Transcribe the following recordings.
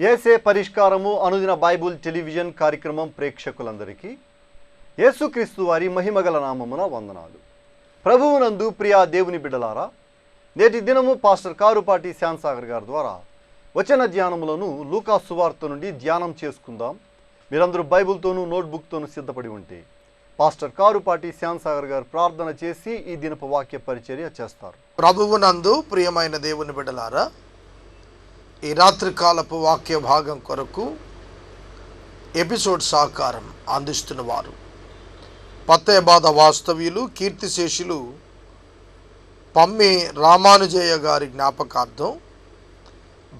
యేసే పరిష్కారము అనుదిన Bible television కార్యక్రమం ప్రేక్షకులందరికీ యేసుక్రీస్తు వారి మహిమగల నామమున వందనాలు. ప్రభువునందు ప్రియా దేవుని బిడ్డలారా, నేటి దినము పాస్టర్ కారుపాటి శ్యాన్సాగర్ గారి ద్వారా వచన ధ్యానములను లూకా సువార్త నుండి ధ్యానం చేసుకుందాం. మీరందరూ బైబుల్తోనూ నోట్బుక్తోనూ సిద్ధపడి ఉంటే పాస్టర్ కారుపాటి శ్యాన్సాగర్ గారు ప్రార్థన చేసి ఈ దినపు వాక్య పరిచర్య చేస్తారు. ప్రభువునందు ప్రియమైన దేవుని బిడ్డలారా, ఈ రాత్రికాలపు వాక్య భాగం కొరకు ఎపిసోడ్ సహకారం అందిస్తున్నవారు పత్తేబాద వాస్తవ్యులు కీర్తిశేషులు పమ్మి రామానుజయ్య గారి జ్ఞాపకార్థం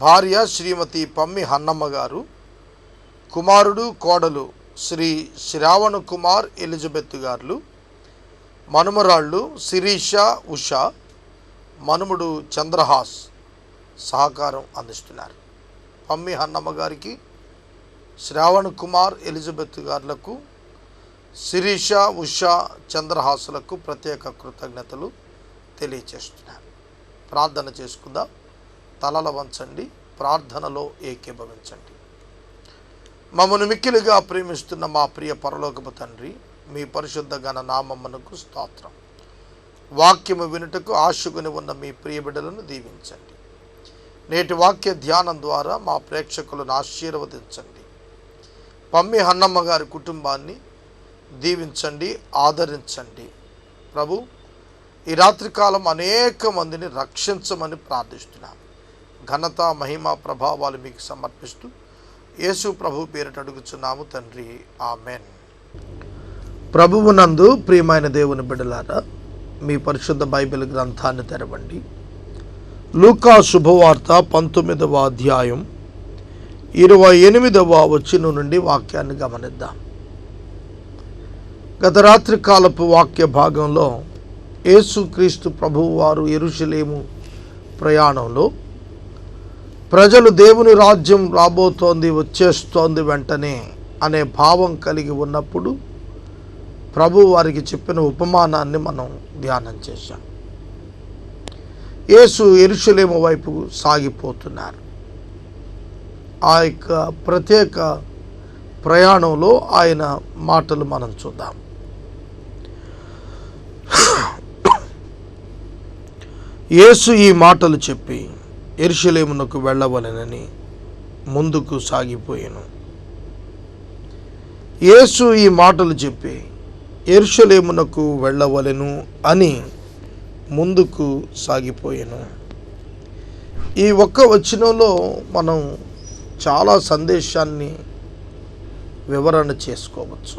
భార్య శ్రీమతి పమ్మి హన్నమ్మ గారు, కుమారుడు కోడలు శ్రీ శ్రావణ కుమార్ ఎలిజబెత్ గారు, మనుమరాళ్ళు శిరీష ఉషా, మనుముడు చంద్రహాస్ సహకారం అందిస్తున్నారు. పమ్మి హన్నమ్మ గారికి, శ్రావణ కుమార్ ఎలిజబెత్ గారులకు, శిరీష ఉషా చంద్రహాసులకు ప్రత్యేక కృతజ్ఞతలు తెలియచేస్తున్నారు. ప్రార్థన చేసుకుందాం. తలల వంచండి, ప్రార్థనలో ఏకీభవించండి. మమ్మను మిక్కిలిగా ప్రేమిస్తున్న మా ప్రియ పరలోకపు తండ్రి, మీ పరిశుద్ధ ఘన నామమునకు స్తోత్రం. వాక్యము వినుటకు ఆశకుని ఉన్న మీ ప్రియ బిడ్డలను దీవించండి. నేటి వాక్య ధ్యానం ద్వారా మా ప్రేక్షకులను ఆశీర్వదించండి. పమ్మి హన్నమ్మ గారి కుటుంబాన్ని దీవించండి, ఆదరించండి. ప్రభు, ఈ రాత్రికాలం అనేక మందిని రక్షించమని ప్రార్థిస్తున్నాం. ఘనత, మహిమ, ప్రభావాలు మీకు సమర్పిస్తూ యేసు ప్రభు పేరిట అడుగుచున్నాము తండ్రి, ఆమెన్. ప్రభువునందు ప్రియమైన దేవుని బిడ్డలారా, మీ పరిశుద్ధ బైబిల్ గ్రంథాన్ని తెరవండి. లూకా శుభవార్త 19వ అధ్యాయం 28వ వచనం నుండి వాక్యాన్ని గమనిద్దాం. గత రాత్రి కాలపు వాక్య భాగంలో యేసుక్రీస్తు ప్రభువు వారు యెరూషలేము ప్రయాణంలో ప్రజలు దేవుని రాజ్యం రాబోతోంది, వచ్చేస్తోంది వెంటనే అనే భావం కలిగి ఉన్నప్పుడు ప్రభు వారికి చెప్పిన ఉపమానాన్ని మనం ధ్యానం చేశాం. యేసు యెరూషలేము వైపు సాగిపోతున్నారు. ఆ యొక్క ప్రత్యేక ప్రయాణంలో ఆయన మాటలు మనం చూద్దాం. యేసు ఈ మాటలు చెప్పి యెరూషలేమునకు వెళ్ళవలెనని ముందుకు సాగిపోయాను. యేసు ఈ మాటలు చెప్పి యెరూషలేమునకు వెళ్ళవలెను అని ముందుకు సాగిపోయాను. ఈ ఒక్క వచనంలో మనం చాలా సందేశాన్ని వివరణ చేసుకోవచ్చు.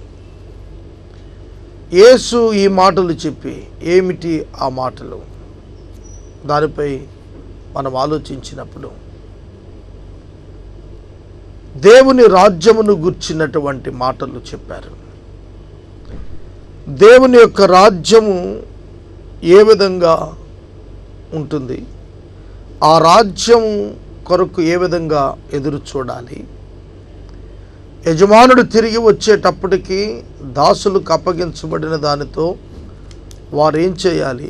యేసు ఈ మాటలు చెప్పి ఏమిటి ఆ మాటలు, దానిపై మనం ఆలోచించినప్పుడు దేవుని రాజ్యమును గుర్చినటువంటి మాటలు చెప్పారు. దేవుని యొక్క రాజ్యము ఏ విధంగా ఉంటుంది, ఆ రాజ్యం కొరకు ఏ విధంగా ఎదురు చూడాలి, యజమానుడు తిరిగి వచ్చేటప్పటికి దాసులకు అప్పగించబడిన దానితో వారు ఏం చేయాలి,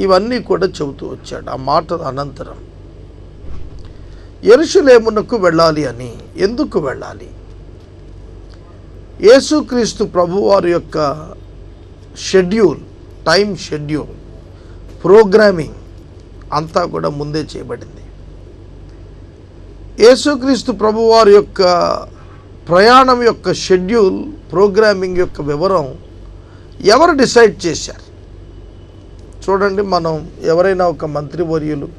ఇవన్నీ కూడా చెబుతూ వచ్చాడు. ఆ మాట అనంతరం యెరూషలేమునకు వెళ్ళాలి అని, ఎందుకు వెళ్ళాలి? యేసుక్రీస్తు ప్రభువారి యొక్క షెడ్యూల్, టైం షెడ్యూల్, ప్రోగ్రామింగ్ అంతా కూడా ముందే చేయబడింది. యేసుక్రీస్తు ప్రభువారి యొక్క ప్రయాణం యొక్క షెడ్యూల్, ప్రోగ్రామింగ్ యొక్క వివరం ఎవరు డిసైడ్ చేశారు? చూడండి, మనం ఎవరైనా ఒక మంత్రివర్యులు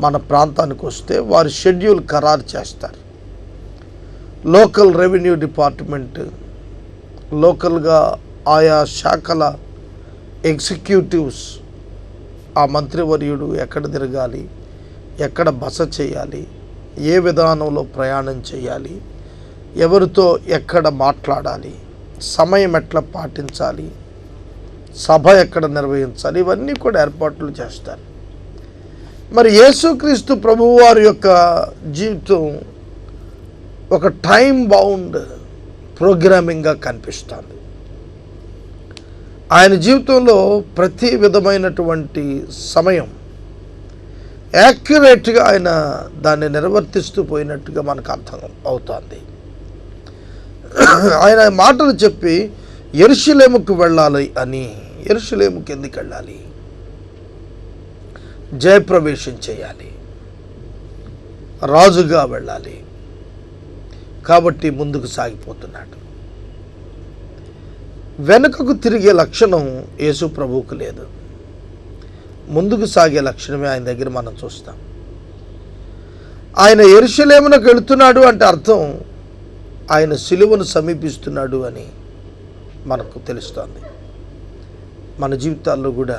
మన ప్రాంతానికి వస్తే వారి షెడ్యూల్ ఖరారు చేస్తారు. లోకల్ రెవెన్యూ డిపార్ట్మెంట్, లోకల్గా ఆయా శాఖల ఎగ్జిక్యూటివ్స్ ఆ మంత్రివర్యుడు ఎక్కడ తిరగాలి, ఎక్కడ బస చేయాలి, ఏ విధానంలో ప్రయాణం చేయాలి, ఎవరితో ఎక్కడ మాట్లాడాలి, సమయం ఎట్లా పాటించాలి, సభ ఎక్కడ నిర్వహించాలి, ఇవన్నీ కూడా ఏర్పాట్లు చేస్తారు. మరి యేసుక్రీస్తు ప్రభువు వారి యొక్క జీవితం ఒక టైం బౌండ్ ప్రోగ్రామింగ్గా కనిపిస్తుంది. ఆయన జీవితంలో ప్రతి విధమైనటువంటి సమయం యాక్యురేట్గా ఆయన దాన్ని నిర్వర్తిస్తూ పోయినట్టుగా మనకు అర్థం అవుతుంది. ఆయన మాటలు చెప్పి యెరూషలేముకు వెళ్ళాలి అని. యెరూషలేముకి ఎందుకు వెళ్ళాలి? జయప్రవేశం చేయాలి, రాజుగా వెళ్ళాలి. కాబట్టి ముందుకు సాగిపోతున్నాడు. వెనుకకు తిరిగే లక్షణం యేసు ప్రభువుకు లేదు. ముందుకు సాగే లక్షణమే ఆయన దగ్గర మనం చూస్తాం. ఆయన యెరూషలేమునకు వెళుతున్నాడు అంటే అర్థం ఆయన సిలువను సమీపిస్తున్నాడు అని మనకు తెలుస్తోంది. మన జీవితాల్లో కూడా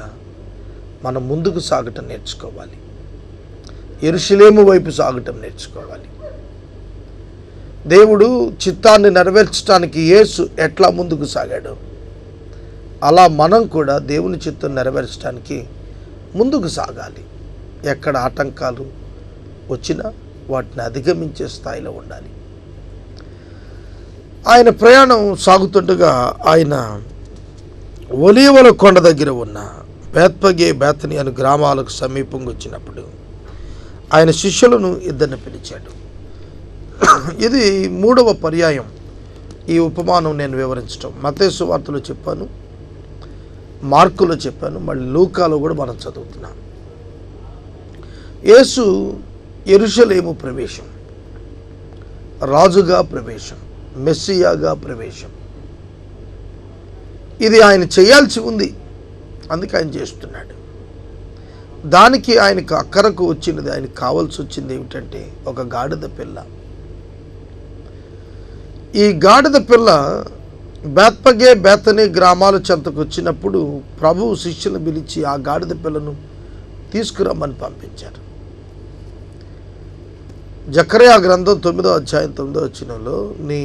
మనం ముందుకు సాగటం నేర్చుకోవాలి. యెరూషలేము వైపు సాగటం నేర్చుకోవాలి. దేవుడు చిత్తాన్ని నెరవేర్చడానికి యేసు ఎట్లా ముందుకు సాగాడు, అలా మనం కూడా దేవుని చిత్తం నెరవేర్చడానికి ముందుకు సాగాలి. ఎక్కడ ఆటంకాలు వచ్చినా వాటిని అధిగమించే స్థాయిలో ఉండాలి. ఆయన ప్రయాణం సాగుతుండగా ఆయన ఒలీవల కొండ దగ్గర ఉన్న బేత్పగే బేతని అను గ్రామాలకు సమీపంగా వచ్చినప్పుడు ఆయన శిష్యులను ఇద్దరిని పిలిచాడు. ఇది 3వ పర్యాయం ఈ ఉపమానం నేను వివరించడం. మత్తయి సువార్తలో చెప్పాను, మార్కులో చెప్పాను, మళ్ళీ లూకాలో కూడా మనం చదువుతున్నాం. యేసు యెరూషలేము ప్రవేశం, రాజుగా ప్రవేశం, మెస్సియాగా ప్రవేశం, ఇది ఆయన చేయాల్సి ఉంది. అందుకే ఆయన చేస్తున్నాడు. దానికి ఆయనకు అక్కరకు వచ్చినది, ఆయనకు కావాల్సి వచ్చింది ఏమిటంటే ఒక గాడిద పిల్ల. ఈ గాడిద పిల్ల బేత్పగే బేతని గ్రామాల చెంతకు వచ్చినప్పుడు ప్రభువు శిష్యులను పిలిచి ఆ గాడిద పిల్లను తీసుకురమ్మని పంపించారు. జకర్యా గ్రంథం 9వ అధ్యాయం 9వ వచనంలో, నీ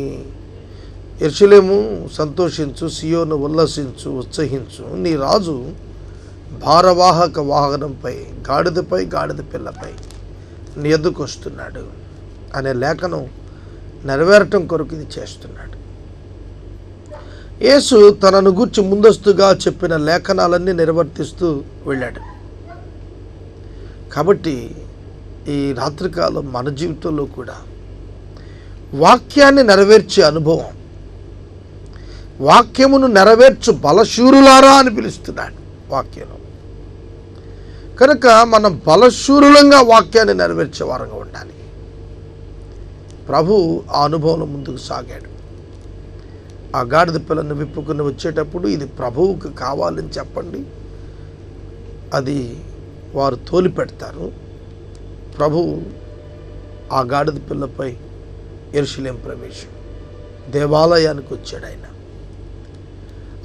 యెరూషలేము సంతోషించు, సియోను ఉల్లసించు, ఉత్సహించు, నీ రాజు భారవాహక వాహనంపై, గాడిదపై, గాడిద పిల్లపై నీ ఎద్దుకు వస్తున్నాడు అనే లేఖనం నెరవేరటం కొరకు ఇది చేస్తున్నాడు. యేసు తనను గూర్చి ముందస్తుగా చెప్పిన లేఖనాలన్నీ నిర్వర్తిస్తూ వెళ్ళాడు. కాబట్టి ఈ రాత్రికాలం మన జీవితంలో కూడా వాక్యాన్ని నెరవేర్చే అనుభవం, వాక్యమును నెరవేర్చు బలశూరులారా అని పిలుస్తున్నాడు వాక్యంలో. కనుక మనం బలశూరులంగా వాక్యాన్ని నెరవేర్చే వారంగా ఉండాలి. ప్రభు ఆ అనుభవంలో ముందుకు సాగాడు. ఆ గాడిద పిల్లను విప్పుకుని వచ్చేటప్పుడు ఇది ప్రభువుకు కావాలని చెప్పండి, అది వారు తోలి పెడతారు. ప్రభువు ఆ గాడిద పిల్లపై యెరూషలేం ప్రవేశం, దేవాలయానికి వచ్చాడు ఆయన.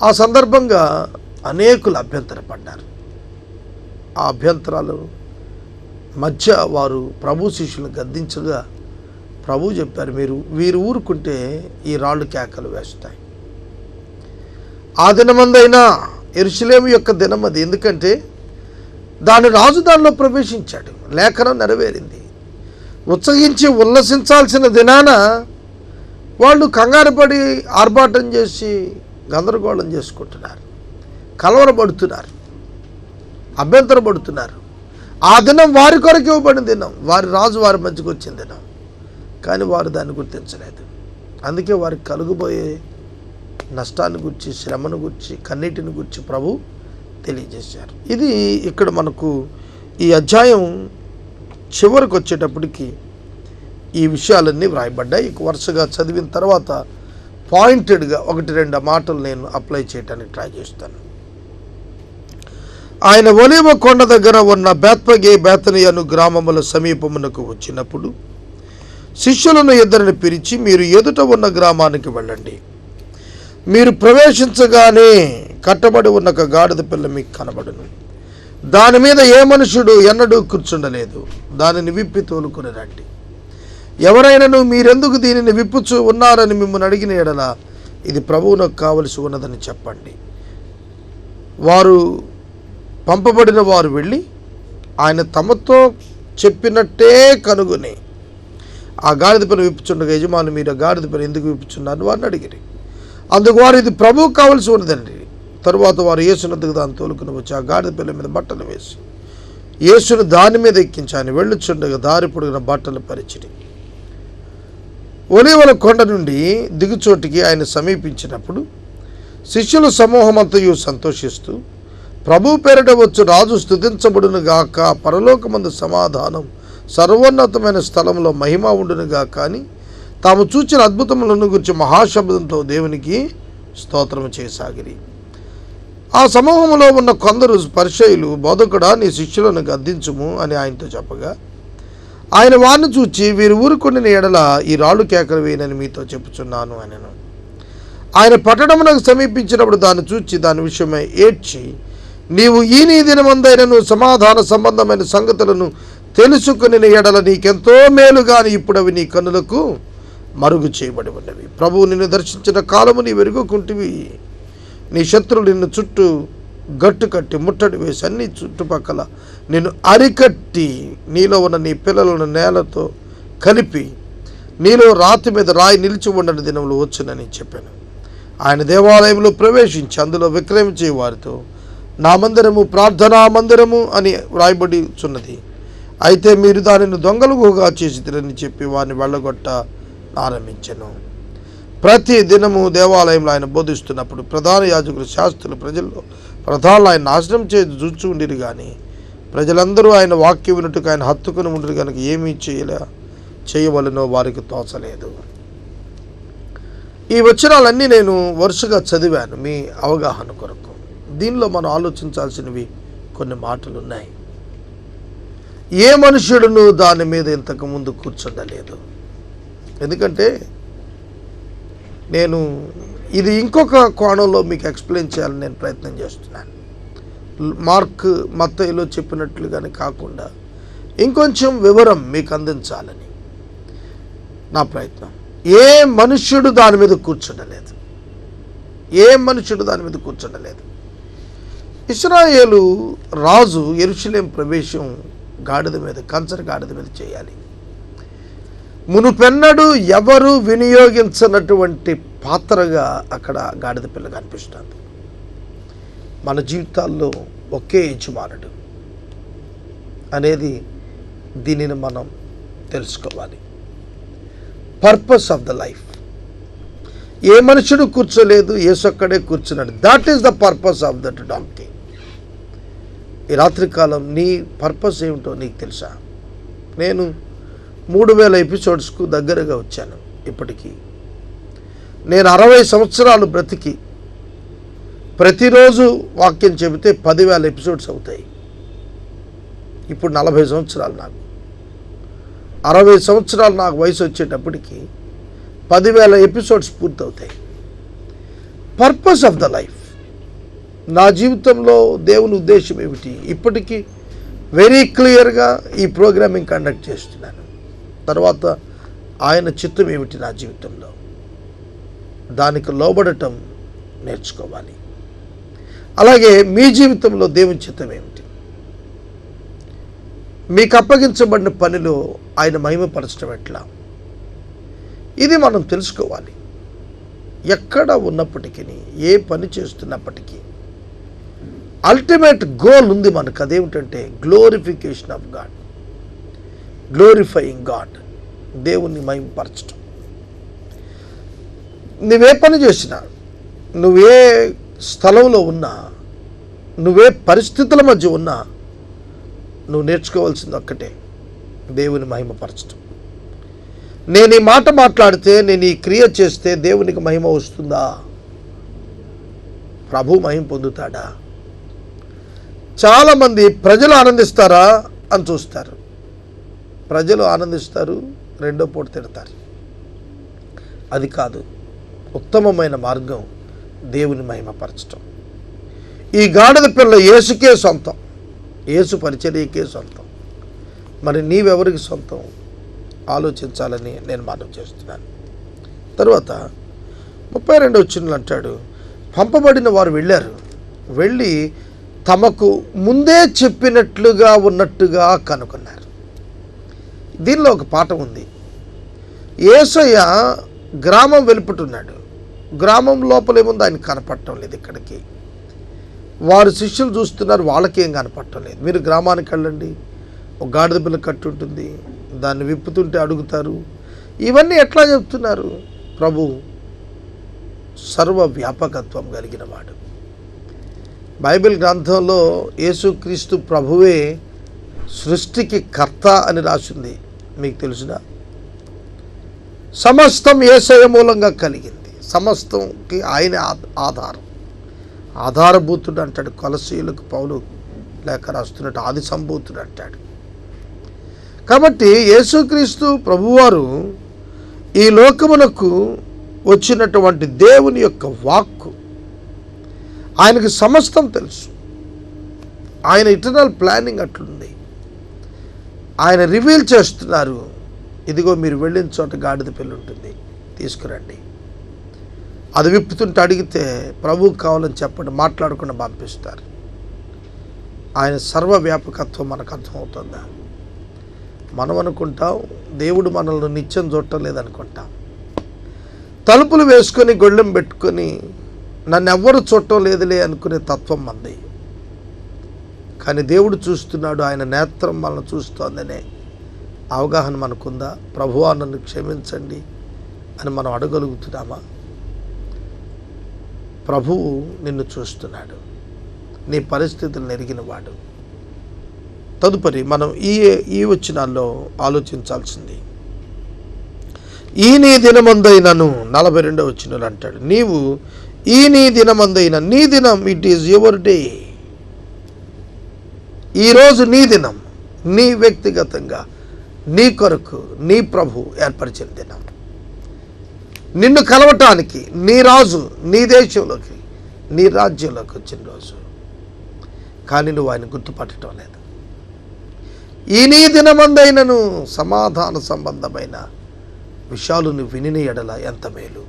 ఆ సందర్భంగా అనేకులు అభ్యంతరపడ్డారు. ఆ అభ్యంతరాలు మధ్య వారు ప్రభు శిష్యులను గద్దించగా ప్రభు చెప్పారు, వీరు ఊరుకుంటే ఈ రాళ్ళు కేకలు వేస్తాయి. ఆ దినమందైనా యెరూషలేము యొక్క దినం అది. ఎందుకంటే దాని రాజు దానిలో ప్రవేశించాడు, లేఖనం నెరవేరింది. ఉత్సహించి ఉల్లసించాల్సిన దినాన వాళ్ళు కంగారుపడి ఆర్భాటం చేసి గందరగోళం చేసుకుంటున్నారు, కలవరపడుతున్నారు, అభ్యంతరపడుతున్నారు. ఆ దినం వారి కొరకు ఇవ్వబడిన దినం, వారి రాజు వారి మధ్యకు వచ్చిన దినం, కానీ వారు దాన్ని గుర్తించలేదు. అందుకే వారికి కలుగుబోయే నష్టాన్ని గురించి, శ్రమను గురించి, కన్నీటిని గురించి ప్రభు తెలియజేశారు. ఇది ఇక్కడ మనకు ఈ అధ్యాయం చివరికి వచ్చేటప్పటికి ఈ విషయాలన్నీ వ్రాయబడ్డాయి. వరుసగా చదివిన తర్వాత పాయింటెడ్గా 1-2 మాటలు నేను అప్లై చేయడానికి ట్రై చేస్తాను. ఆయన ఒలీవ కొండ దగ్గర ఉన్న బేత్పగే బేతని అను గ్రామముల సమీపమునకు వచ్చినప్పుడు శిష్యులను ఇద్దరిని పిలిచి, మీరు ఎదుట ఉన్న గ్రామానికి వెళ్ళండి. మీరు ప్రవేశించగానే కట్టబడి ఉన్న ఒక గాడిద పిల్ల మీకు కనబడును. దాని మీద ఏ మనుషుడు ఎన్నడూ కూర్చుండలేదు. దానిని విప్పి తోలుకొని రండి. ఎవరైనాను మీరెందుకు దీనిని విప్పుచూ ఉన్నారని మిమ్మల్ని అడిగిన ఎడల ఇది ప్రభువునకు కావలసి ఉన్నదని చెప్పండి. వారు పంపబడిన వారు వెళ్ళి ఆయన తమతో చెప్పినట్టే కనుగొని ఆ గాడిద పిల్ల విప్పుచుండగా, యజమాని మీరు ఆ గాడిద పిల్ల ఎందుకు విప్పుచున్నారు వారిని అడిగిరి. అందుకు వారు ఇది ప్రభువుకు కావలసి ఉన్నదండి. తరువాత వారు యేసునొద్దకు దాన్ని తోలుకుని వచ్చి ఆ గాడిద పిల్ల మీద బట్టలు వేసి యేసును దాని మీద ఎక్కించి ఆయన వెళ్ళుచుండగా దారి పొడుగున బట్టలు పరిచిరి. ఒలీవల కొండ నుండి దిగుచోటికి ఆయన సమీపించినప్పుడు శిష్యుల సమూహమంతయు సంతోషిస్తూ, ప్రభు పేరిట వచ్చు రాజు స్తుతించబడును గాక, పరలోకమందు సమాధానం, సర్వోన్నతమైన స్థలంలో మహిమ ఉండును గాక అని తాము చూచిన అద్భుతములను గురించి మహాశబ్దంతో దేవునికి స్తోత్రము చేయసాగిరి. ఆ సమూహంలో ఉన్న కొందరు పరిసయ్యులు, బోధకుడా, నీ శిష్యులను గద్దించుము అని ఆయనతో చెప్పగా, ఆయన వారిని చూచి, వీరు ఊరుకొండిన ఎడల ఈ రాళ్ళు కేకలు వేయనని మీతో చెప్పుచున్నాను అనెను. ఆయన పట్టణమునకు సమీపించినప్పుడు దాన్ని చూచి దాని విషయమై ఏడ్చి, నీవు ఈ నీ దినమందైనను సమాధాన సంబంధమైన సంగతులను తెలుసుకుని ఎడల నీకెంతో మేలుగాని ఇప్పుడు అవి నీ కన్నులకు మరుగు చేయబడి ఉన్నవి. ప్రభువు నిన్ను దర్శించిన కాలము నీ వెరుగుకుంటివి. నీ శత్రువులు నిన్ను చుట్టూ గట్టు కట్టి ముట్టడి వేసి అన్ని చుట్టుపక్కల నిన్ను అరికట్టి నీలో ఉన్న నీ పిల్లలను నేలతో కలిపి నీలో రాతి మీద రాయి నిలిచి ఉండని దినములు వచ్చునని చెప్పాను. ఆయన దేవాలయంలో ప్రవేశించి అందులో విక్రయించే వారితో, నా మందిరము ప్రార్థనా మందిరము అని వ్రాయబడి చున్నది, అయితే మీరు దానిని దొంగలుగా చేసి తిరని చెప్పి వారిని వెళ్ళగొట్ట ఆరంభించెను. ప్రతి దినము దేవాలయంలో ఆయన బోధిస్తున్నప్పుడు ప్రధాన యాజకులు, శాస్త్రులు ప్రజల్లో ప్రధానులు ఆయన నాశనం చేసి చూచి ఉండిరు, కానీ ప్రజలందరూ ఆయన వాక్యం వినుటకు ఆయన హత్తుకుని ఉండరు కనుక ఏమీ చేయవలనో వారికి తోచలేదు. ఈ వచనాలన్నీ నేను వరుసగా చదివాను మీ అవగాహన కొరకు. దీనిలో మనం ఆలోచించాల్సినవి కొన్ని మాటలు ఉన్నాయి. ఏ మనుష్యుడును దాని మీద ఇంతకు ముందు కూర్చుండలేదు. ఎందుకంటే నేను ఇది ఇంకొక కోణంలో మీకు ఎక్స్ప్లెయిన్ చేయాలని నేను ప్రయత్నం చేస్తున్నాను. మార్క్, మత్తయిలో చెప్పినట్లుగానే కాకుండా ఇంకొంచెం వివరం మీకు అందించాలని నా ప్రయత్నం. ఏ మనుష్యుడు దాని మీద కూర్చుండలేదు. ఏ మనుష్యుడు దాని మీద కూర్చుండలేదు. ఇశ్రాయేలు రాజు యెరూషలేం ప్రవేశం గాడిద మీద, కంచర గాడిద మీద చేయాలి. మునుపెన్నడూ ఎవరు వినియోగించినటువంటి పాత్రగా అక్కడ గాడిద పిల్ల కనిపిస్తుంది. మన జీవితాల్లో ఒకే యజమానుడు అనేది దీనిని మనం తెలుసుకోవాలి. Purpose of the life. ఏ మనుషుడు కూర్చోలేదు, యేసొక్కడే కూర్చున్నాడు. That is the purpose of that donkey. ఈ రాత్రికాలం నీ పర్పస్ ఏమిటో నీకు తెలుసా? నేను 3000 ఎపిసోడ్స్కు దగ్గరగా వచ్చాను. ఇప్పటికీ నేను 60 సంవత్సరాలు బ్రతికి ప్రతిరోజు వాక్యం చెబితే 10,000 ఎపిసోడ్స్ అవుతాయి. ఇప్పుడు 40 సంవత్సరాలు నాకు. 60 సంవత్సరాలు నాకు వయసు వచ్చేటప్పటికి 10,000 ఎపిసోడ్స్ పూర్తవుతాయి. Purpose of the life. నా జీవితంలో దేవుని ఉద్దేశం ఏమిటి? ఇప్పటికీ వెరీ క్లియర్గా ఈ ప్రోగ్రామింగ్ కండక్ట్ చేస్తున్నాను. తర్వాత ఆయన చిత్తం ఏమిటి నా జీవితంలో, దానికి లోబడటం నేర్చుకోవాలి. అలాగే మీ జీవితంలో దేవుని చిత్తం ఏమిటి? మీకు అప్పగించబడిన పనిలో ఆయన మహిమపరచడం ఎట్లా? ఇది మనం తెలుసుకోవాలి. ఎక్కడ ఉన్నప్పటికీ, ఏ పని చేస్తున్నప్పటికీ అల్టిమేట్ గోల్ ఉంది మనకు. అదేమిటంటే glorification of God, glorifying God, దేవుణ్ణి మహిమపరచడం. నువ్వే పని చేసినా, నువ్వే స్థలంలో ఉన్నా, నువ్వే పరిస్థితుల మధ్య ఉన్నా, నువ్వు నేర్చుకోవాల్సింది ఒక్కటే, దేవుని మహిమపరచడం. నేను ఈ మాట మాట్లాడితే, నేను ఈ క్రియ చేస్తే దేవునికి మహిమ వస్తుందా? ప్రభు మహిమ పొందుతాడా? చాలామంది ప్రజలు ఆనందిస్తారా అని చూస్తారు. ప్రజలు ఆనందిస్తారు, రెండో పూట తిడతారు. అది కాదు ఉత్తమమైన మార్గం, దేవుని మహిమపరచడం. ఈ గాడిద పిల్ల యేసుకే సొంతం, యేసు పరిచర్యకే సొంతం. మరి నీవెవరికి సొంతం ఆలోచించాలని నేను మనవి చేస్తున్నాను. తరువాత 32వ వచనంలో అంటాడు, పంపబడిన వారు వెళ్ళారు, వెళ్ళి తమకు ముందే చెప్పినట్లుగా ఉన్నట్టుగా కనుగొన్నారు. దీనిలో ఒక పాఠం ఉంది. యేసయ్య గ్రామం వెలుపుతున్నాడు. గ్రామం లోపలేముంది ఆయన కనపడటం లేదు. ఇక్కడికి వారి శిష్యులు చూస్తున్నారు, వాళ్ళకేం కనపట్టలేదు. మీరు గ్రామానికి వెళ్ళండి, ఒక గాడిద పిల్ల కట్టి ఉంటుంది, దాన్ని విప్పుతుంటే అడుగుతారు. ఇవన్నీ ఎట్లా చెప్తున్నారు? ప్రభు సర్వ వ్యాపకత్వం కలిగిన వాడు. బైబిల్ గ్రంథంలో యేసుక్రీస్తు ప్రభువే సృష్టికి కర్త అని రాసింది, మీకు తెలుసునా? సమస్తం యేసయ్య మూలంగా కలిగింది, సమస్తంకి ఆయన ఆధారభూతుడు అంటాడు. కొలసీయులకు పౌలు లేఖ రాస్తున్నట్టు ఆది సంభూతుడు అంటాడు. కాబట్టి యేసుక్రీస్తు ప్రభువారు ఈ లోకమునకు వచ్చినటువంటి దేవుని యొక్క వాక్కు, ఆయనకి సమస్తం తెలుసు. ఆయన ఇటర్నల్ ప్లానింగ్ అట్లుంది. ఆయన రివీల్ చేస్తున్నారు, ఇదిగో మీరు వెళ్ళిన చోట గాడిద పిల్ల ఉంటుంది, తీసుకురండి. అది విప్పుతుంటే అడిగితే ప్రభువుకు కావాలని చెప్పండి, మాట్లాడకుండా పంపిస్తారు. ఆయన సర్వవ్యాపకత్వం మనకు అర్థమవుతుందా? మనం అనుకుంటాం దేవుడు మనల్ని నిత్యం చూడలేదనుకుంటాం. తలుపులు వేసుకొని గొళ్ళెం పెట్టుకొని నన్ను ఎవ్వరు చూడటం లేదులే అనుకునే తత్వం మంది. కానీ దేవుడు చూస్తున్నాడు, ఆయన నేత్రం మనల్ని చూస్తోందనే అవగాహన మనకుందా? ప్రభువా నన్ను క్షమించండి అని మనం అడగలుగుతున్నామా? ప్రభువు నిన్ను చూస్తున్నాడు, నీ పరిస్థితులను ఎరిగినవాడు. తదుపరి మనం ఈ వచనాల్లో ఆలోచించాల్సింది, ఈ నీ దినమందైనను 42వ వచనంలో అంటాడు, నీవు ఈ నీ దినమందైన, నీ దినం, ఇట్ ఈజ్ యువర్ డే. ఈరోజు నీ దినం, నీ వ్యక్తిగతంగా నీ కొరకు నీ ప్రభు ఏర్పరిచిన దినం. నిన్ను కలవటానికి నీ రాజు నీ దేశంలోకి, నీ రాజ్యంలోకి వచ్చిన రోజు. కానీ నువ్వు ఆయన గుర్తుపట్టడం లేదు. ఈ నీ దినమందైనను సమాధాన సంబంధమైన విషయాలు నువ్వు విని ఎడల ఎంత మేలు.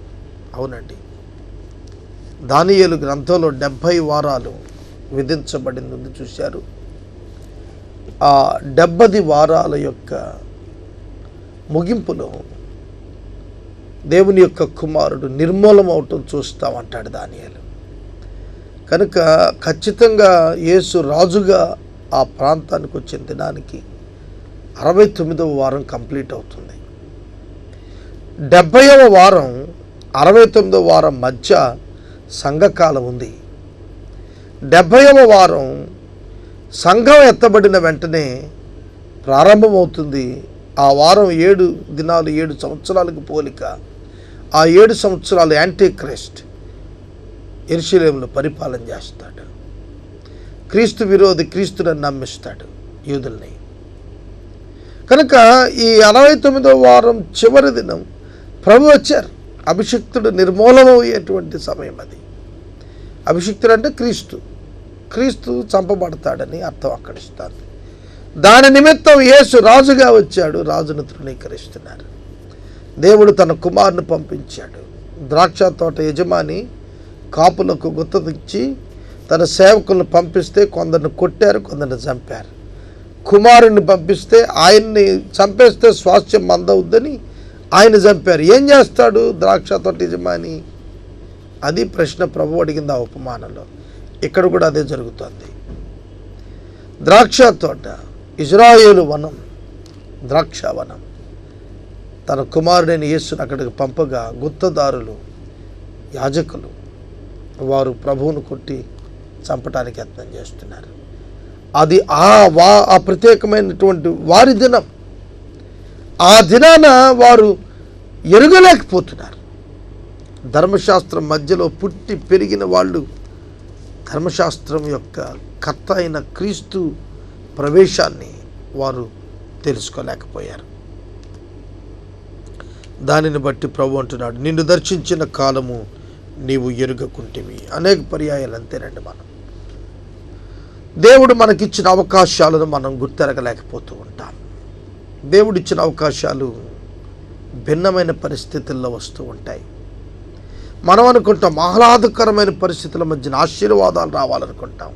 అవునండి, దానియేలు గ్రంథంలో 70 వారాలు విధించబడింది చూశారు. ఆ 70 వారాల యొక్క ముగింపులో దేవుని యొక్క కుమారుడు నిర్మూలం అవటం చూస్తామంటాడు దానియేలు. కనుక ఖచ్చితంగా యేసు రాజుగా ఆ ప్రాంతానికి వచ్చిన దినానికి 69వ వారం కంప్లీట్ అవుతుంది. 70వ వారం 69వ వారం మధ్య సంఘకాలం ఉంది. 70వ వారం సంఘం ఎత్తబడిన వెంటనే ప్రారంభమవుతుంది. ఆ వారం 7 దినాలు 7 సంవత్సరాలకు పోలిక. ఆ 7 సంవత్సరాలు యాంటీ క్రైస్ట్ యెరూషలేములో పరిపాలన చేస్తాడు. క్రీస్తు విరోధి క్రీస్తుని నమ్మిస్తాడు యూదుల్ని. కనుక ఈ 69వ వారం చివరి దినం ప్రభు వచ్చారు. అభిషిక్తుడు నిర్మూలమయ్యేటువంటి సమయం అది. అభిషిక్తుడు అంటే క్రీస్తు చంపబడతాడని అర్థం అక్కడ ఇస్తారు. దాని నిమిత్తం యేసు రాజుగా వచ్చాడు, రాజును తృణీకరిస్తున్నారు. దేవుడు తన కుమారుని పంపించాడు. ద్రాక్ష తోట యజమాని కాపులకు గుర్తించి తన సేవకులను పంపిస్తే కొందరిని కొట్టారు, కొందరిని చంపారు. కుమారుని పంపిస్తే ఆయన్ని చంపేస్తే స్వాస్థ్యం మందవుద్దని ఆయన చంపారు. ఏం చేస్తాడు ద్రాక్ష తోట యజమాని? అది ప్రశ్న ప్రభు అడిగింది ఆ ఉపమానంలో. ఇక్కడ కూడా అదే జరుగుతుంది. ద్రాక్ష తోట, ఇజ్రాయేలు వనం, ద్రాక్షావనం, తన కుమారుడైన యేసును అక్కడికి పంపగా గుత్తదారులు, యాజకులు వారు ప్రభువును కొట్టి చంపటానికి యత్నం చేస్తున్నారు. అది ఆ ప్రత్యేకమైనటువంటి వారి దినం. ఆ దినాన వారు ఎరుగలేకపోతున్నారు. ధర్మశాస్త్రం మధ్యలో పుట్టి పెరిగిన వాళ్ళు ధర్మశాస్త్రం యొక్క కర్త అయిన క్రీస్తు ప్రవేశాన్ని వారు తెలుసుకోలేకపోయారు. దానిని బట్టి ప్రభు అంటున్నాడు, నిన్ను దర్శించిన కాలము నీవు ఎరుగకుంటివి. అనేక పర్యాయాలు అంతేనండి. దేవుడు మనకిచ్చిన అవకాశాలను మనం గుర్తెరగలేకపోతూ ఉంటాం. దేవుడిచ్చిన అవకాశాలు భిన్నమైన పరిస్థితుల్లో వస్తూ ఉంటాయి. మనం అనుకుంటాం ఆహ్లాదకరమైన పరిస్థితుల మధ్యన ఆశీర్వాదాలు రావాలనుకుంటాం.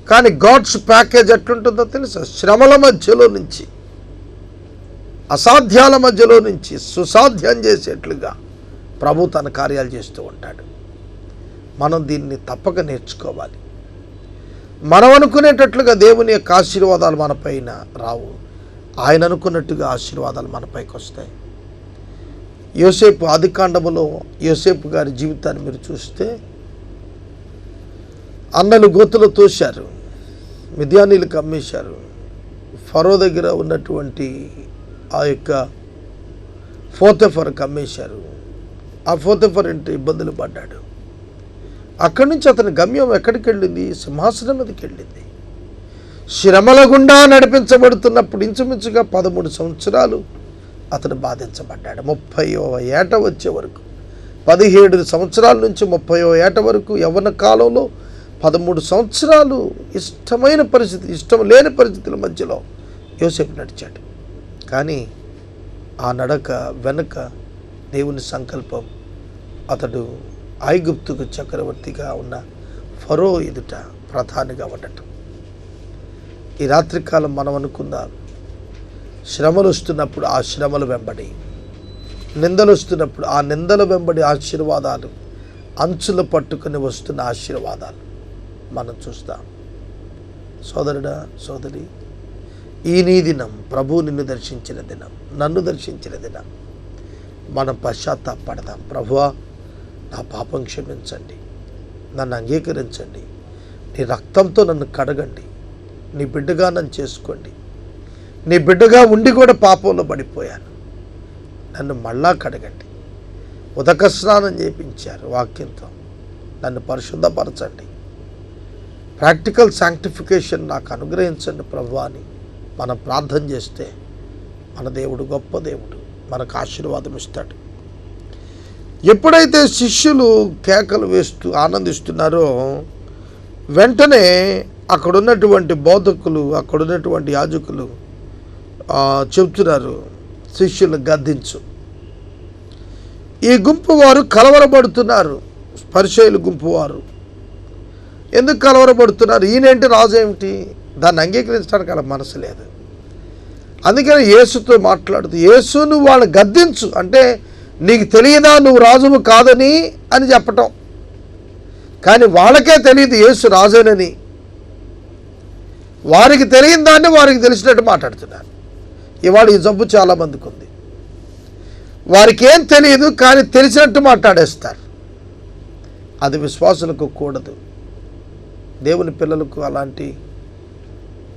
కానీ గాడ్స్ ప్యాకేజ్ ఎట్లుంటుందో తెలుసా? శ్రమల మధ్యలో నుంచి, అసాధ్యాల మధ్యలో నుంచి సుసాధ్యం చేసేట్లుగా ప్రభు తన కార్యాలు చేస్తూ ఉంటాడు. మనం దీన్ని తప్పక నేర్చుకోవాలి. మనం అనుకునేటట్లుగా దేవుని యొక్క ఆశీర్వాదాలు మన పైన రావు. ఆయన అనుకున్నట్టుగా ఆశీర్వాదాలు మన పైకి వస్తాయి. యోసేపు ఆదికాండములో యోసేపు గారి జీవితాన్ని మీరు చూస్తే, అన్నలు గోతులో తోశారు, మిద్యానీలకు అమ్మేశారు, ఫరో దగ్గర ఉన్నటువంటి ఆ యొక్క పోతీఫరుకు అమ్మేశారు. ఆ పోతీఫరు ఇంటి ఇబ్బందులు పడ్డాడు. అక్కడి నుంచి అతని గమ్యం ఎక్కడికి వెళ్ళింది? సింహాసనం మీదకి వెళ్ళింది. శ్రమల గుండా నడిపించబడుతున్నప్పుడు ఇంచుమించుగా 13 సంవత్సరాలు అతను బాధించబడ్డాడు. 30వ ఏట వచ్చే వరకు, 17 సంవత్సరాల నుంచి 30వ ఏట వరకు యవ్వన కాలంలో 13 సంవత్సరాలు ఇష్టమైన పరిస్థితి, ఇష్టం లేని పరిస్థితుల మధ్యలో యోసేపు నడిచాడు. కానీ ఆ నడక వెనుక దేవుని సంకల్పం. అతడు ఐగుప్తుకు చక్రవర్తిగా ఉన్న ఫరో ఎదుట ప్రధానిగా ఉండటం. ఈ రాత్రికాలం మనం అనుకుందాం, శ్రమలు వస్తున్నప్పుడు ఆ శ్రమల వెంబడి, నిందలు వస్తున్నప్పుడు ఆ నిందల వెంబడి ఆశీర్వాదాలు, అంచులు పట్టుకుని వస్తున్న ఆశీర్వాదాలు మనం చూస్తాం. సోదరుడా, సోదరి, ఈ నీ దినం ప్రభువు నిన్ను దర్శించిన దినం, నన్ను దర్శించిన దినం. మనం పశ్చాత్తాపడదాం. ప్రభువా, నా పాపం క్షమించండి, నన్ను అంగీకరించండి, నీ రక్తంతో నన్ను కడగండి, నీ బిడ్డగా నన్ను చేసుకోండి. నీ బిడ్డగా ఉండి కూడా పాపంలో పడిపోయాను, నన్ను మళ్ళా కడగండి. ఉదక స్నానం చేయించారు వాక్యంతో, నన్ను పరిశుద్ధపరచండి. ప్రాక్టికల్ శాంక్టిఫికేషన్ నాకు అనుగ్రహించండి ప్రభువా అని మనం ప్రార్థన చేస్తే మన దేవుడు గొప్ప దేవుడు, మనకు ఆశీర్వాదం ఇస్తాడు. ఎప్పుడైతే శిష్యులు కేకలు వేస్తూ ఆనందిస్తున్నారో, వెంటనే అక్కడున్నటువంటి బోధకులు, అక్కడున్నటువంటి యాజకులు చెప్తున్నారు, శిష్యులు గద్దించు. ఈ గుంపు వారు కలవరపడుతున్నారు. పరిసయ్యుల గుంపు వారు ఎందుకు కలవరపడుతున్నారు? ఈయనేంటి రాజు ఏమిటి? దాన్ని అంగీకరించడానికి అలా మనసు లేదు. అందుకని యేసుతో మాట్లాడుతూ, యేసు నువ్వు వాళ్ళని గద్దించు అంటే, నీకు తెలియదా నువ్వు రాజువు కాదని అని చెప్పటం. కానీ వాళ్ళకే తెలియదు యేసు రాజేనని. వారికి తెలియని దాన్ని వారికి తెలిసినట్టు మాట్లాడుతున్నారు. ఇవాళ ఈ జబ్బు చాలామందికి ఉంది. వారికి ఏం తెలియదు, కానీ తెలిసినట్టు మాట్లాడేస్తారు. అది విశ్వాసులకు కూడదు. దేవుని పిల్లలకు అలాంటి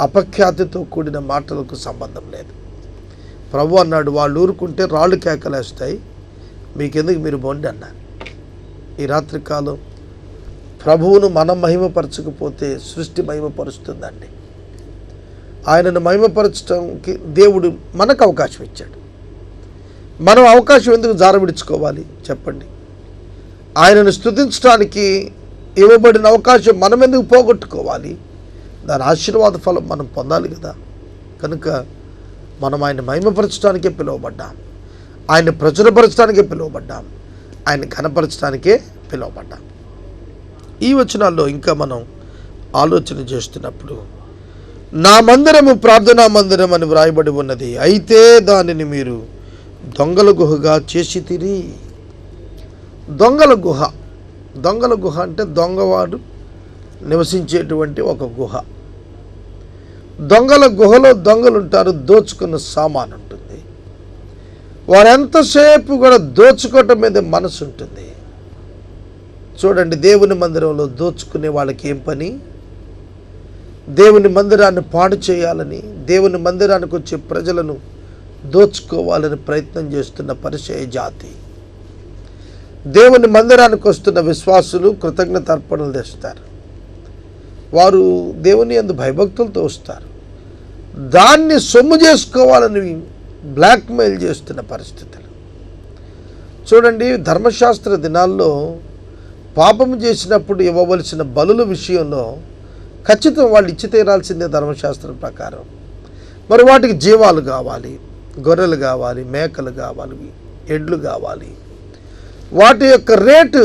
అపఖ్యాతితో కూడిన మాటలకు సంబంధం లేదు. ప్రభు అన్నాడు, వాళ్ళు ఊరుకుంటే రాళ్ళు కేకలేస్తాయి, మీకెందుకు, మీరు బొండి అన్నారు. ఈ రాత్రికాలం ప్రభువును మనం మహిమపరచకపోతే సృష్టి మహిమపరుస్తుందండి. ఆయనను మహిమపరచడానికి దేవుడు మనకు అవకాశం ఇచ్చాడు. మనం అవకాశం ఎందుకు జారవిడుచుకోవాలి చెప్పండి? ఆయనను స్తుతించడానికి ఇవ్వబడిన అవకాశం మనం ఎందుకు పోగొట్టుకోవాలి? దాని ఆశీర్వాద ఫలం మనం పొందాలి కదా. కనుక మనం ఆయన మహిమపరచడానికే పిలువబడ్డాం, ఆయన ప్రచురపరచడానికే పిలువబడ్డాం, ఆయన ఘనపరచడానికే పిలువబడ్డాం. ఈ వచనాల్లో ఇంకా మనం ఆలోచన చేస్తున్నప్పుడు, నా మందిరము ప్రార్థనా మందిరం అని వ్రాయబడి ఉన్నది, అయితే దానిని మీరు దొంగల గుహగా చేసి తిరి. దొంగల గుహ, దొంగల గుహ అంటే దొంగవాడు నివసించేటువంటి ఒక గుహ. దొంగల గుహలో దొంగలు ఉంటారు, దోచుకున్న సామాను ఉంటుంది. వారెంతసేపు కూడా దోచుకోవటం మీద మనసు ఉంటుంది. చూడండి, దేవుని మందిరంలో దోచుకునే వాళ్ళకి ఏం పని? దేవుని మందిరాన్ని పాడు చేయాలని, దేవుని మందిరానికి వచ్చే ప్రజలను దోచుకోవాలని ప్రయత్నం చేస్తున్న పరిసయ్య జాతి. దేవుని మందిరానికి వస్తున్న విశ్వాసులు కృతజ్ఞత అర్పణలు తెస్తారు. వారు దేవుని యందు భయభక్తులతో వస్తారు. దాన్ని సొమ్ము చేసుకోవాలని బ్లాక్మెయిల్ చేస్తున్న పరిస్థితులు చూడండి. ధర్మశాస్త్ర దినాల్లో పాపము చేసినప్పుడు ఇవ్వవలసిన బలుల విషయంలో ఖచ్చితంగా వాళ్ళు ఇచ్చి తీరాల్సిందే ధర్మశాస్త్రం ప్రకారం. మరి వాటికి జీవాలు కావాలి, గొర్రెలు కావాలి, మేకలు కావాలి, ఎడ్లు కావాలి. వాటి యొక్క రేటు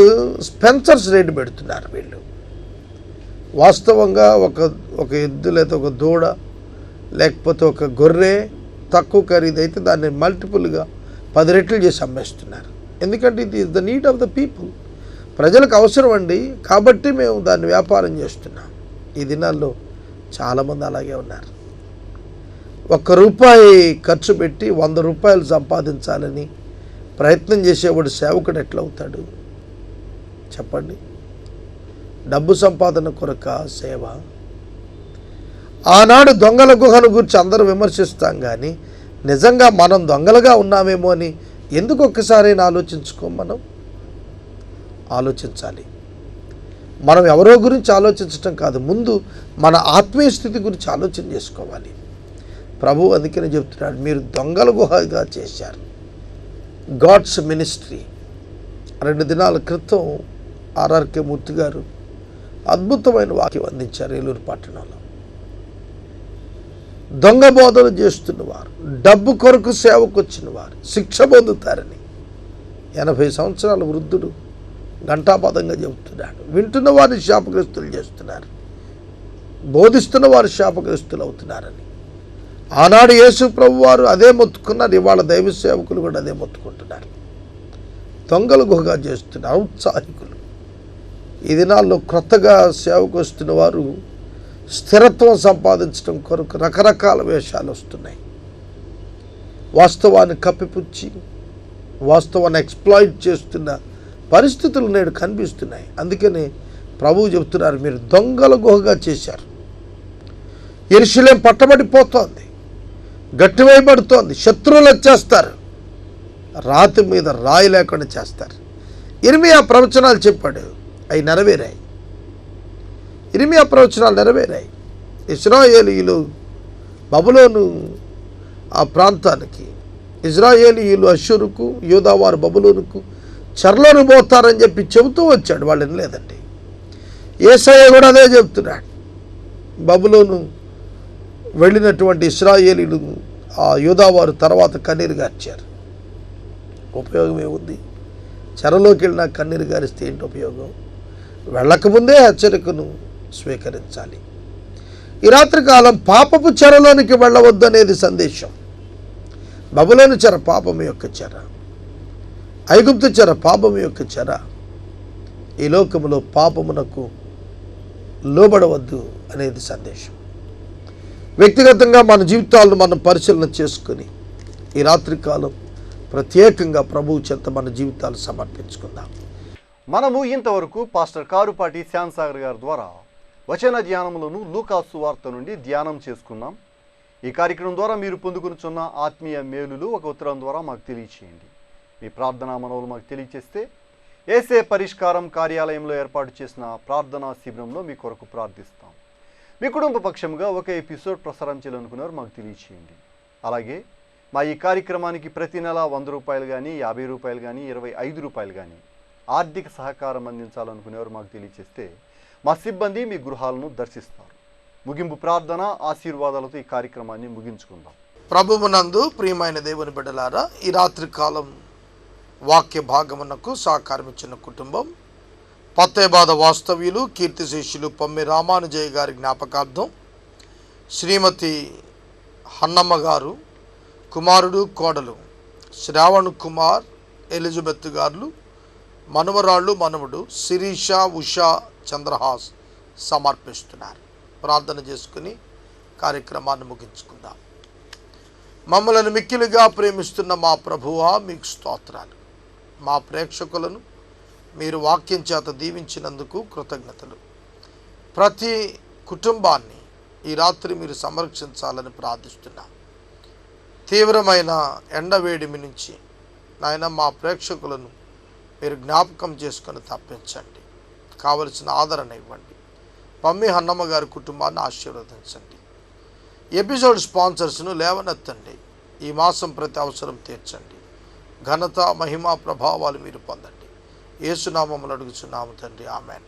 స్పెన్సర్స్ రేటు పెడుతున్నారు వీళ్ళు. వాస్తవంగా ఒక ఎద్దు లేదా ఒక దూడ లేకపోతే ఒక గొర్రె తక్కువ ఖరీదైతే దాన్ని మల్టిపుల్గా 10 రెట్లు చేసి అమ్మేస్తున్నారు. ఎందుకంటే ఇది is the need of the people. ప్రజలకు అవసరం అండి, కాబట్టి మేము దాన్ని వ్యాపారం చేస్తున్నాం. ఈ దినాల్లో చాలామంది అలాగే ఉన్నారు. ₹1 ఖర్చు పెట్టి ₹100 సంపాదించాలని ప్రయత్నం చేసేవాడు సేవకుడు ఎట్లవుతాడు చెప్పండి? డబ్బు సంపాదన కొరక సేవ. ఆనాడు దొంగల గుహను గురించి అందరూ విమర్శిస్తాం, కానీ నిజంగా మనం దొంగలుగా ఉన్నామేమో అని ఎందుకు ఒక్కసారైనా మనం ఆలోచించాలి. మనం ఎవరో గురించి ఆలోచించటం కాదు, ముందు మన ఆత్మీయ స్థితి గురించి ఆలోచన చేసుకోవాలి. ప్రభు అందుకనే చెప్తున్నాడు, మీరు దొంగల గుహగా చేశారు. God's ministry. 2 దినాల క్రితం ఆర్ఆర్కే మూర్తి గారు అద్భుతమైన వాక్యం అందించారు. ఏలూరు పట్టణంలో దొంగ బోధలు చేస్తున్నవారు, డబ్బు కొరకు సేవకు వచ్చిన వారు శిక్ష పొందుతారని 80 సంవత్సరాల వృద్ధుడు ఘంటాపదంగా చెబుతున్నాడు. వింటున్న వారిని శాపగ్రస్తులు చేస్తున్నారు, బోధిస్తున్న వారు శాపగ్రస్తులు అవుతున్నారని. ఆనాడు యేసు ప్రభు వారు అదే మొత్తుకున్నారు, ఇవాళ దైవ సేవకులు కూడా అదే మొత్తుకుంటున్నారు. దొంగలు గుహగా చేస్తున్నారు ఔత్సాహికులు. ఈ దినాల్లో క్రొత్తగా సేవకు వస్తున్న వారు స్థిరత్వం సంపాదించడం కొరకు రకరకాల వేషాలు వస్తున్నాయి. వాస్తవాన్ని కప్పిపుచ్చి వాస్తవాన్ని ఎక్స్ప్లాయిట్ చేస్తున్న పరిస్థితులు నేడు కనిపిస్తున్నాయి. అందుకని ప్రభువు చెబుతున్నారు, మీరు దొంగల గుహగా చేశారు. యెరూషలేము పట్టబడిపోతోంది, గట్టివేయబడుతోంది, శత్రువులు వచ్చేస్తారు, రాతి మీద రాయి లేకుండా చేస్తారు. ఇర్మియా ప్రవచనాలు చెప్పాడు, అవి నెరవేరాయి. ఇర్మియా ప్రవచనాలు నెరవేరాయి. ఇశ్రాయేలీయులు బబులోను ఆ ప్రాంతానికి, ఇజ్రాయేలీయులు అష్షూరుకు, యూదావారు బబులోనుకు చెరలోను పోతారని చెప్పి చెబుతూ వచ్చాడు. వాళ్ళు వినలేదండి. యేసయ్య కూడా అదే చెబుతున్నాడు. బబులోను వెళ్ళినటువంటి ఇశ్రాయేలీలు ఆ యూదావారు తర్వాత కన్నీరు గార్చారు. ఉపయోగం ఏముంది? చెరలోకి వెళ్ళినా కన్నీరు గారిస్తే ఏంటి ఉపయోగం? వెళ్ళకముందే హెచ్చరికను స్వీకరించాలి. ఈ రాత్రికాలం పాపపు చెరలోనికి వెళ్ళవద్దు అనేది సందేశం. బబులోను చెర పాపము యొక్క చెర, ఐగుప్తు చెర పాపము యొక్క చెర. ఈ లోకములో పాపమునకు లోబడవద్దు అనేది సందేశం. వ్యక్తిగతంగా మన జీవితాలను మనం పరిశీలన చేసుకుని ఈ రాత్రికాలం ప్రత్యేకంగా ప్రభువు చెంత మన జీవితాలు సమర్పించుకుందాం. మనము ఇంతవరకు పాస్టర్ కారుపాటి శ్యామ్సాగర్ గారి ద్వారా వచన ధ్యానములను లూకాసు వార్త నుండి ధ్యానం చేసుకున్నాం. ఈ కార్యక్రమం ద్వారా మీరు పొందుకునిచున్న ఆత్మీయ మేలులు ఒక ఉత్తరం ద్వారా మాకు తెలియచేయండి. మీ ప్రార్థనా మనవులు మాకు తెలియచేస్తే ఏసే పరిష్కారం కార్యాలయంలో ఏర్పాటు చేసిన ప్రార్థనా శిబిరంలో మీ కొరకు ప్రార్థిస్తాం. మీ కుటుంబ పక్షంగా ఒక ఎపిసోడ్ ప్రసారం చేయాలనుకున్నారు మాకు తెలియచేయండి. అలాగే మా ఈ కార్యక్రమానికి ప్రతి నెల ₹100 కానీ, ₹50 కానీ, ₹25 కానీ ఆర్థిక సహకారం అందించాలనుకునేవారు మాకు తెలియచేస్తే మా సిబ్బంది మీ గృహాలను దర్శిస్తారు. ముగింపు ప్రార్థన ఆశీర్వాదాలతో ఈ కార్యక్రమాన్ని ముగించుకుందాం. ప్రభువునందు ప్రియమైన దేవుని బిడ్డలారా, ఈ రాత్రి కాలం వాక్య భాగమునకు సహకారం ఇచ్చిన కుటుంబం పత్తేబాద వాస్తవ్యులు కీర్తిశేషులు పమ్మి రామానుజయ్య గారి జ్ఞాపకార్థం శ్రీమతి హన్నమ్మ గారు, కుమారుడు కోడలు శ్రావణ్ కుమార్, ఎలిజబెత్ గారు, మనవరాళ్ళు మనవడు శిరీష, ఉషా, చంద్రహాస్ సమర్పిస్తున్నారు. ప్రార్థన చేసుకుని కార్యక్రమాన్ని ముగించుకుందాం. మమ్మలను మిక్కిలిగా ప్రేమిస్తున్న మా ప్రభువా, మీకు స్తోత్రాలు. మా ప్రేక్షకులను మీరు వాక్యం చేత దీవించినందుకు కృతజ్ఞతలు. ప్రతి కుటుంబాన్ని ఈ రాత్రి మీరు సంరక్షించాలని ప్రార్థిస్తున్నాం. తీవ్రమైన ఎండవేడిమి నుంచి నాయన మా ప్రేక్షకులను మీరు జ్ఞాపకం చేసుకొని తప్పించండి. కావలసిన ఆదరణ ఇవ్వండి. పమ్మి హన్నమ్మ గారి కుటుంబాన్ని ఆశీర్వదించండి. ఎపిసోడ్ స్పాన్సర్స్ను లేవనెత్తండి. ఈ మాసం ప్రతి అవసరం తీర్చండి. ఘనత, మహిమ, ప్రభావాలు మీరు పొందండి. యేసునామములు అడుగుచున్నాము తండ్రి, ఆమెన్.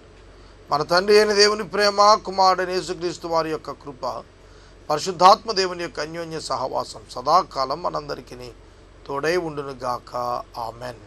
మన తండ్రి అయిన దేవుని ప్రేమ, కుమారుడైన యేసుక్రీస్తు వారి యొక్క కృప, పరిశుద్ధాత్మ దేవుని యొక్క అన్యోన్య సహవాసం సదాకాలం మనందరికీ తోడై ఉండునుగాక. ఆమెన్.